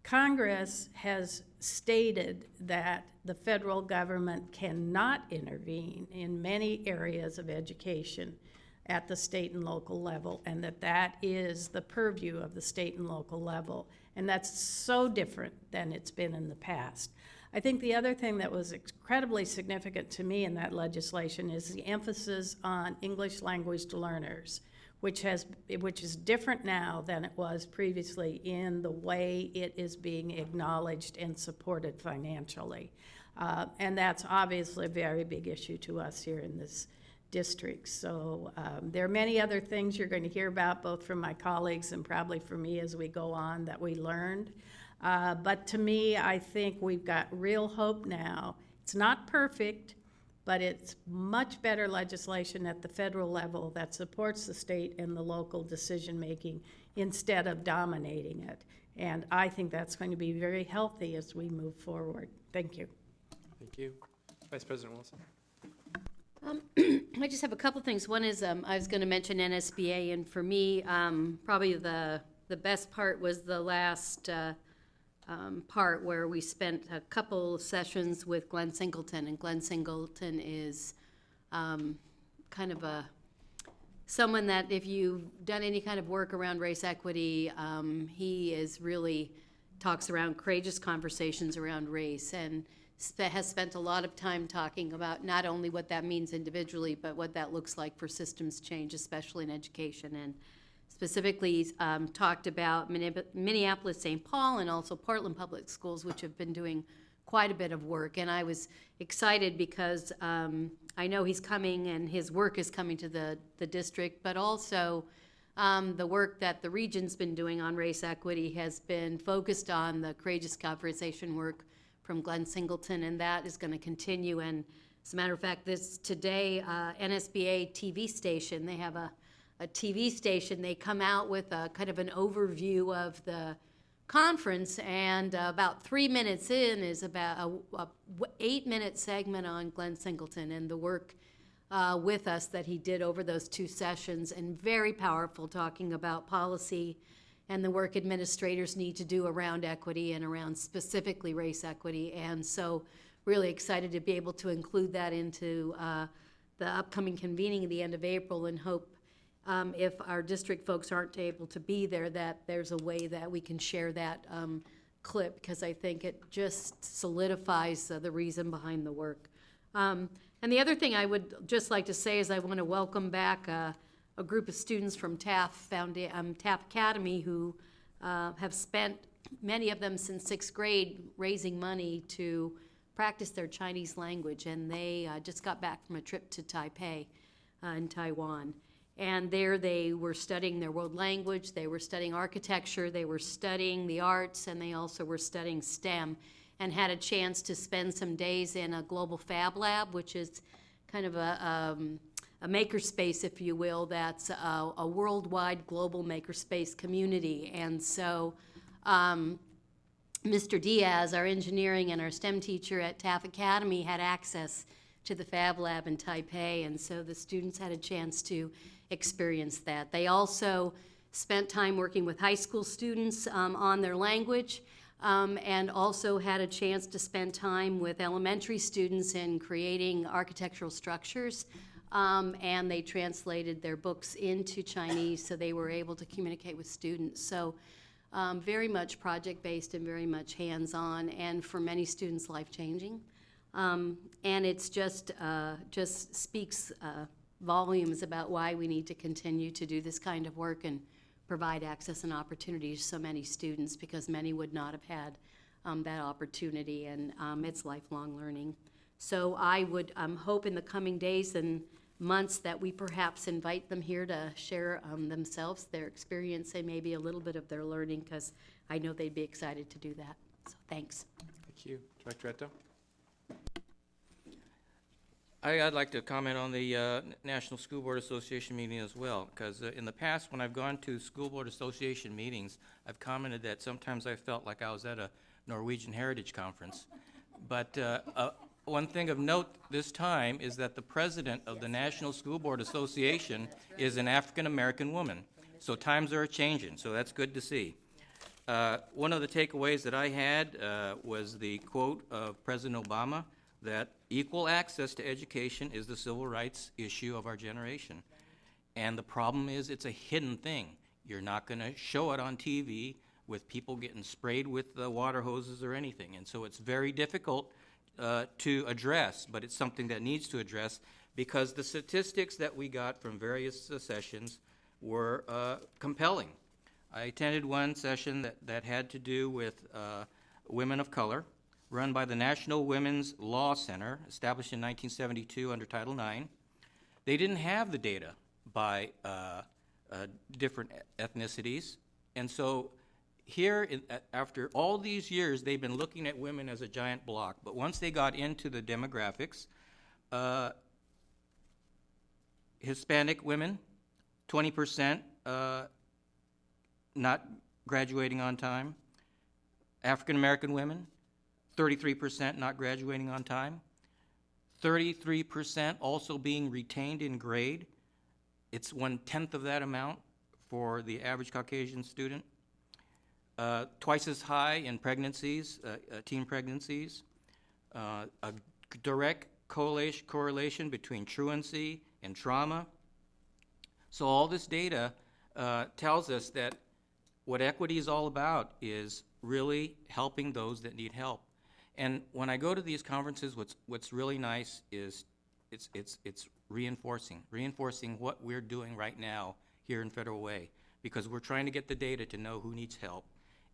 Congress has stated that the federal government cannot intervene in many areas of education at the state and local level, and that is the purview of the state and local level. And that's so different than it's been in the past. I think the other thing that was incredibly significant to me in that legislation is the emphasis on English language learners, which is different now than it was previously in the way it is being acknowledged and supported financially. And that's obviously a very big issue to us here in this district. So there are many other things you're going to hear about, both from my colleagues and probably from me as we go on, that we learned. But to me, I think we've got real hope now. It's not perfect, but it's much better legislation at the federal level that supports the state and the local decision-making instead of dominating it. And I think that's going to be very healthy as we move forward. Thank you. Thank you. Vice President Wilson. I just have a couple things. One is I was going to mention NSBA, and for me, probably the best part was the last part where we spent a couple sessions with Glenn Singleton, and Glenn Singleton is kind of someone that if you've done any kind of work around race equity, he is really talks around courageous conversations around race, and has spent a lot of time talking about not only what that means individually, but what that looks like for systems change, especially in education. And specifically talked about Minneapolis, St. Paul, and also Portland Public Schools, which have been doing quite a bit of work. And I was excited because I know he's coming and his work is coming to the district, but also the work that the region's been doing on race equity has been focused on the courageous conversation work from Glenn Singleton, and that is going to continue. And as a matter of fact, today, NSBA TV station, they have a TV station, they come out with a kind of an overview of the conference, and about 3 minutes in is about a 8-minute segment on Glenn Singleton and the work with us that he did over those 2 sessions, and very powerful, talking about policy and the work administrators need to do around equity and around specifically race equity. And so really excited to be able to include that into the upcoming convening at the end of April, and hope if our district folks aren't able to be there, that there's a way that we can share that clip, because I think it just solidifies the reason behind the work. And the other thing I would just like to say is I want to welcome back a group of students from Taft Academy who have spent, many of them since 6th grade, raising money to practice their Chinese language. And they just got back from a trip to Taipei in Taiwan. And there they were studying their world language, they were studying architecture, they were studying the arts, and they also were studying STEM, and had a chance to spend some days in a global fab lab, which is kind of a makerspace, if you will, that's a worldwide global makerspace community. And so Mr. Diaz, our engineering and our STEM teacher at Taft Academy, had access to the Fab Lab in Taipei, and so the students had a chance to experience that. They also spent time working with high school students on their language, and also had a chance to spend time with elementary students in creating architectural structures, and they translated their books into Chinese so they were able to communicate with students. So very much project-based and very much hands-on, and for many students, life-changing. And it's just speaks volumes about why we need to continue to do this kind of work and provide access and opportunities to so many students, because many would not have had that opportunity, and it's lifelong learning. So I would hope in the coming days and months that we perhaps invite them here to share themselves, their experience, and maybe a little bit of their learning, because I know they'd be excited to do that. So thanks. Thank you. Director Eto? I'd like to comment on the National School Board Association meeting as well, because in the past, when I've gone to School Board Association meetings, I've commented that sometimes I felt like I was at a Norwegian Heritage Conference. But one thing of note this time is that the president of the National School Board Association is an African-American woman. So times are changing, so that's good to see. One of the takeaways that I had was the quote of President Obama, that equal access to education is the civil rights issue of our generation. And the problem is it's a hidden thing. You're not going to show it on TV with people getting sprayed with water hoses or anything. And so it's very difficult to address, but it's something that needs to address, because the statistics that we got from various sessions were compelling. I attended one session that had to do with women of color, run by the National Women's Law Center, established in 1972 under Title IX. They didn't have the data by different ethnicities, and so here, after all these years, they've been looking at women as a giant block, but once they got into the demographics, Hispanic women, 20% not graduating on time. African American women, 33% not graduating on time. 33% also being retained in grade. It's 1/10 of that amount for the average Caucasian student. Twice as high in pregnancies, teen pregnancies. A direct correlation between truancy and trauma. So all this data tells us that what equity is all about is really helping those that need help. And when I go to these conferences, what's really nice is it's reinforcing what we're doing right now here in Federal Way, because we're trying to get the data to know who needs help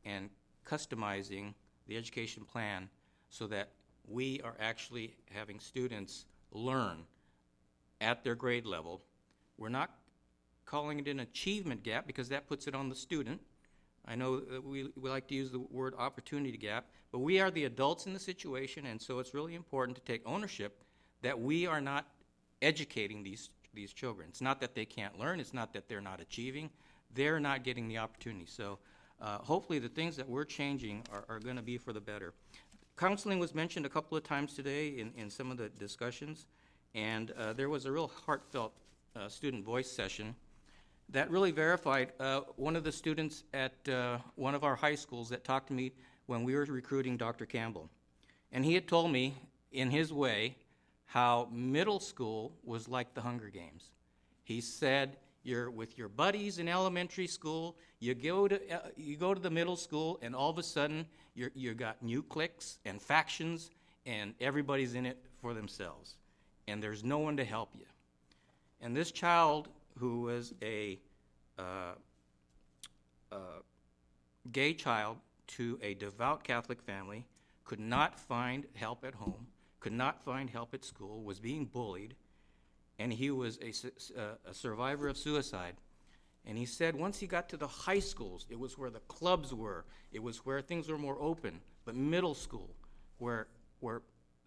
and customizing the education plan so that we are actually having students learn at their grade level. We're not calling it an achievement gap because that puts it on the student. I know that we like to use the word opportunity gap, but we are the adults in the situation, and so it's really important to take ownership that we are not educating these children. It's not that they can't learn, it's not that they're not achieving, they're not getting the opportunity. So hopefully the things that we're changing are going to be for the better. Counseling was mentioned a couple of times today in some of the discussions, and there was a real heartfelt student voice session that really verified one of the students at one of our high schools that talked to me when we were recruiting Dr. Campbell. And he had told me, in his way, how middle school was like the Hunger Games. He said, you're with your buddies in elementary school, you go to the middle school, and all of a sudden, you got new cliques and factions, and everybody's in it for themselves. And there's no one to help you. And this child, who was a gay child to a devout Catholic family, could not find help at home, could not find help at school, was being bullied, and he was a survivor of suicide. And he said once he got to the high schools, it was where the clubs were, it was where things were more open, but middle school, where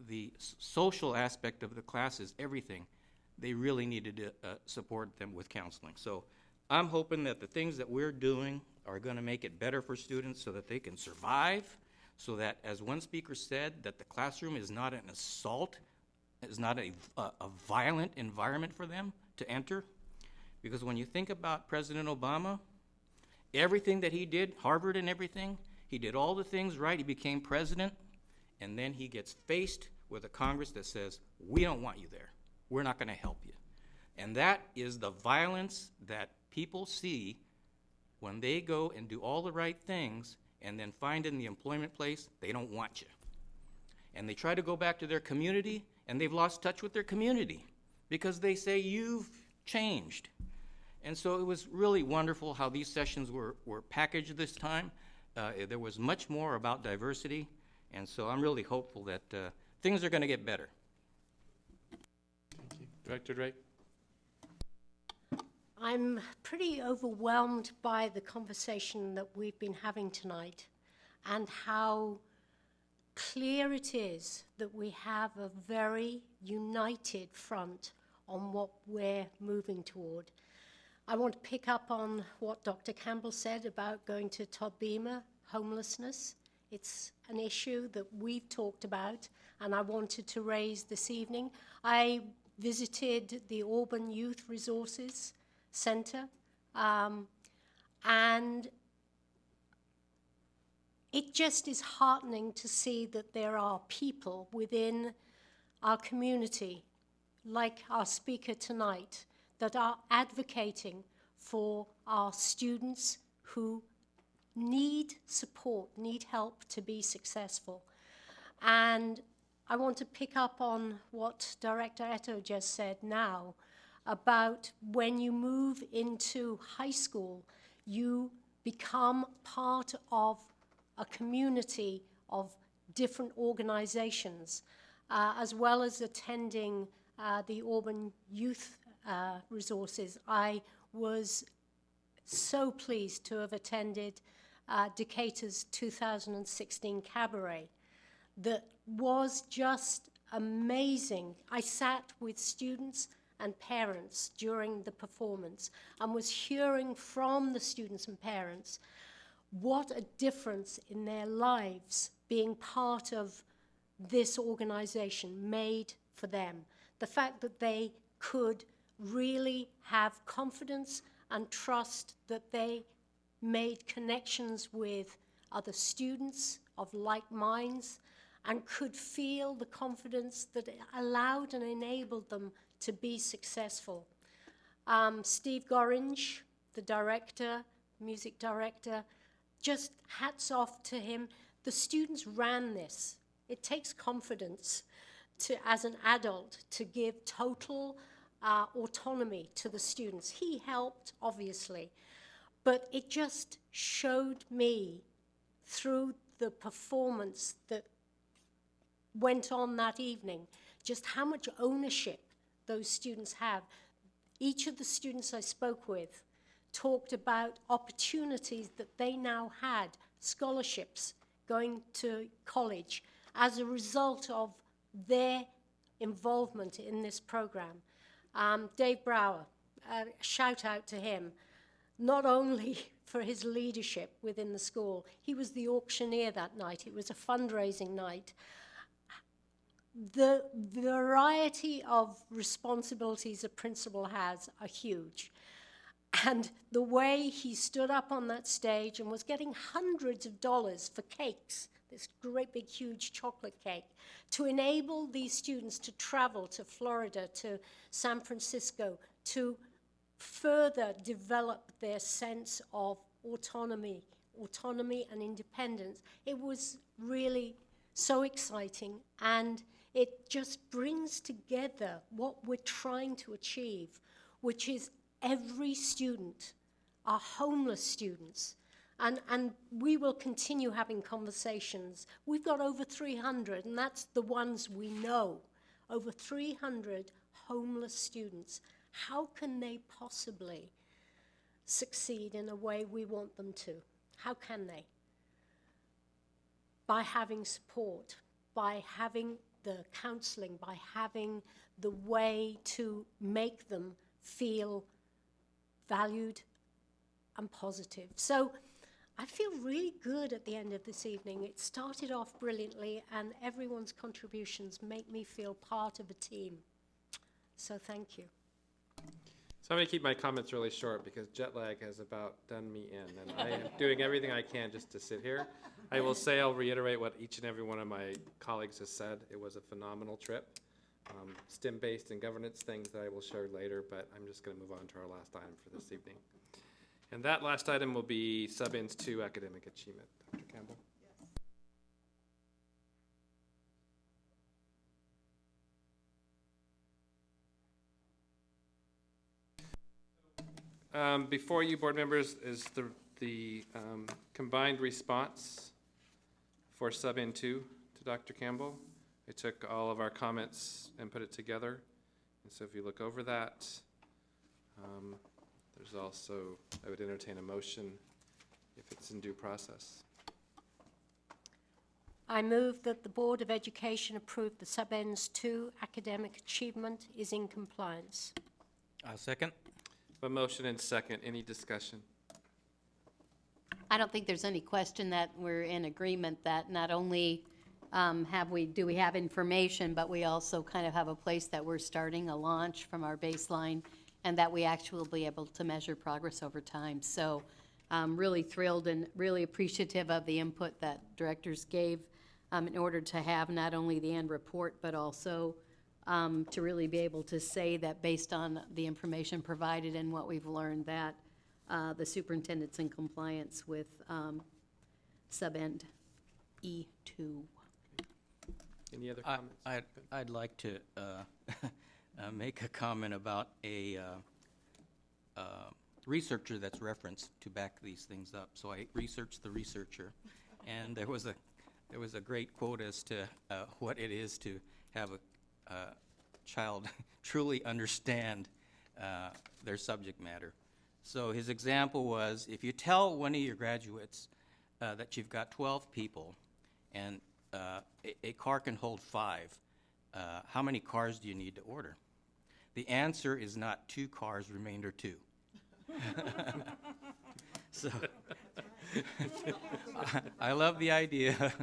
the social aspect of the classes, everything, they really needed to support them with counseling. So I'm hoping that the things that we're doing are going to make it better for students so that they can survive, so that, as one speaker said, that the classroom is not an assault, is not a violent environment for them to enter. Because when you think about President Obama, everything that he did, Harvard and everything, he did all the things right, he became president, and then he gets faced with a Congress that says, we don't want you there. We're not going to help you. And that is the violence that people see when they go and do all the right things and then find in the employment place they don't want you. And they try to go back to their community, and they've lost touch with their community because they say, you've changed. And so it was really wonderful how these sessions were packaged this time. There was much more about diversity, and so I'm really hopeful that things are going to get better. Thank you. Director Drake? I'm pretty overwhelmed by the conversation that we've been having tonight and how clear it is that we have a very united front on what we're moving toward. I want to pick up on what Dr. Campbell said about going to Todd Beamer, homelessness. It's an issue that we've talked about and I wanted to raise this evening. I visited the Auburn Youth Resources Center, and it just is heartening to see that there are people within our community, like our speaker tonight, that are advocating for our students who need support, need help to be successful. And I want to pick up on what Director Eto just said now about when you move into high school, you become part of a community of different organizations, as well as attending the Auburn Youth Resources. I was so pleased to have attended Decatur's 2016 Cabaret that was just amazing. I sat with students and parents during the performance and was hearing from the students and parents what a difference in their lives being part of this organization made for them. The fact that they could really have confidence and trust that they made connections with other students of like minds and could feel the confidence that it allowed and enabled them to be successful. Steve Gorringe, the director, music director, just hats off to him. The students ran this. It takes confidence as an adult to give total autonomy to the students. He helped, obviously, but it just showed me through the performance that went on that evening just how much ownership those students have. Each of the students I spoke with talked about opportunities that they now had, scholarships, going to college, as a result of their involvement in this program. Dave Brower, shout out to him, not only for his leadership within the school, he was the auctioneer that night. It was a fundraising night. The variety of responsibilities a principal has are huge. And the way he stood up on that stage and was getting hundreds of dollars for cakes, this great big huge chocolate cake, to enable these students to travel to Florida, to San Francisco, to further develop their sense of autonomy and independence. It was really so exciting, and it just brings together what we're trying to achieve, which is every student, our homeless students, and we will continue having conversations. We've got over 300, and that's the ones we know, over 300 homeless students. How can they possibly succeed in a way we want them to? How can they? By having support, by having the counseling, by having the way to make them feel valued and positive. So I feel really good at the end of this evening. It started off brilliantly, and everyone's contributions make me feel part of a team. So thank you. So I'm going to keep my comments really short because jet lag has about done me in, and I am doing everything I can just to sit here. I will say, I'll reiterate what each and every one of my colleagues has said. It was a phenomenal trip. STEM-based and governance things that I will share later, but I'm just going to move on to our last item for this evening. And that last item will be sub-ins to academic achievement. Dr. Campbell? Before you, board members, is the combined response for Sub-N2 to Dr. Campbell. I took all of our comments and put it together. And so if you look over that, there's also, I would entertain a motion if it's in due process. I move that the Board of Education approve the Sub-Ns 2 academic achievement is in compliance. I'll second. A motion and second. Any discussion? I don't think there's any question that we're in agreement that not only do we have information, but we also kind of have a place that we're starting a launch from our baseline, and that we actually will be able to measure progress over time. So I'm really thrilled and really appreciative of the input that directors gave in order to have not only the end report, but also to really be able to say that based on the information provided and what we've learned, that the superintendent's in compliance with Sub-End E2. Any other comments? I'd like to make a comment about a researcher that's referenced to back these things up. So I researched the researcher, and there was a great quote as to what it is to have a child truly understand their subject matter. So his example was, if you tell one of your graduates that you've got 12 people and a car can hold 5, how many cars do you need to order? The answer is not 2 cars, remainder 2. So I love the idea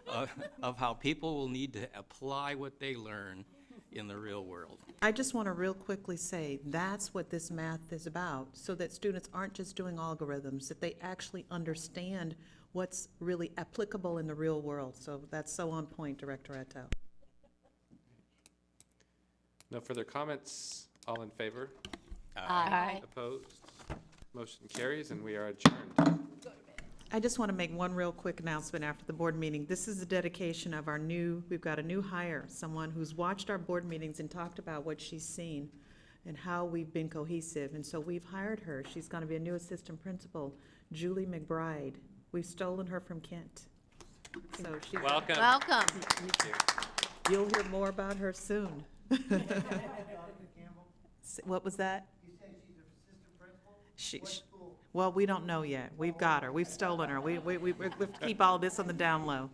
of how people will need to apply what they learn in the real world. I just want to real quickly say that's what this math is about, so that students aren't just doing algorithms, that they actually understand what's really applicable in the real world. So that's so on point, Director Atto. No further comments. All in favor? Aye. Opposed? Motion carries, and we are adjourned. I just want to make one real quick announcement after the board meeting. This is the dedication of we've got a new hire, someone who's watched our board meetings and talked about what she's seen and how we've been cohesive. And so we've hired her. She's going to be a new assistant principal, Julie McBride. We've stolen her from Kent. So she's Welcome. Welcome. Thank you. You'll hear more about her soon. What was that? You said she's assistant principal? What school? Well, we don't know yet. We've got her. We've stolen her. We keep all this on the down low.